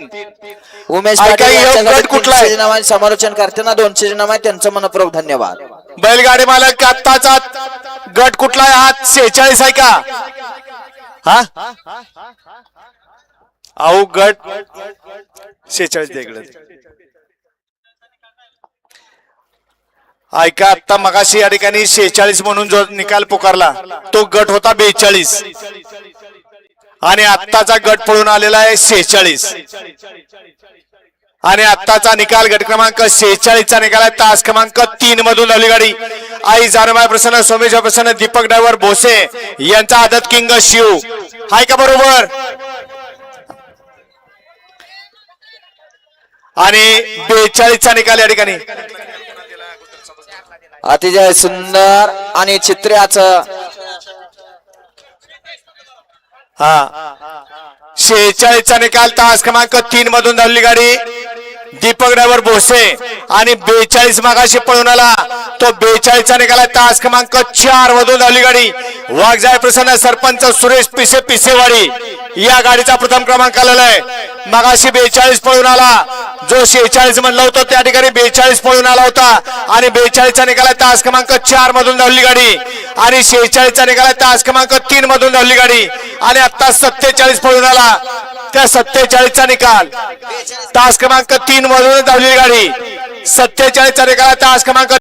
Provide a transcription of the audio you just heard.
उमेश गट कुठला आहे? नावाने समालोचन करताना 200 नाव आहे त्यांचं मनपूर्वक धन्यवाद। बैलगाडी मालक आत्ताचा गट कुठला आहे? हा 46 आहे का? हा अहो गट 46 इकडे ऐका। आता मगाशी या ठिकाणी 46 म्हणून जो निकाल पुकारला तो गट होता 42 आणि आत्ताचा गट पळून आलेला आहे 46 आणि आत्ताचा निकाल गट क्रमांक 46 चा निकाल आहे तास क्रमांक 3 मधून धावली गाडी आई जानमाय प्रसन्न सोमेश प्रसन्न दीपक ड्रायव्हर भोसे यांचा आदत किंग शिव हाय का बरोबर? आणि 42 चा निकाल या ठिकाणी अतिशय सुंदर आणि चित्र्याचं हा 46 चा निकाल तास क्रमांक 3 मधून धावली गाडी दीपक ड्रायव्हर भोसे आणि 42 मागाशी पळून आला तो 42 चा निकाल तास क्रमांक 4 मधून धावली गाडी वाघजाय प्रसन्न सरपंच सुरेश पिसे पिसेवाडी या गाडीचा प्रथम क्रमांक आलेला आहे। मागाशी 42 पळून आला जो 46 म्हणलं होतं त्या ठिकाणी 42 पळून आला होता आणि 42 चा निकाल तास क्रमांक 4 मधून धावली गाडी आणि 46 चा निकाल तास क्रमांक 3 मधून धावली गाडी आणि आता 47 पळून आला त्या 47 चा निकाल तास क्रमांक 3 मधून धावली गाडी 47 चा निकाल तास क्रमांक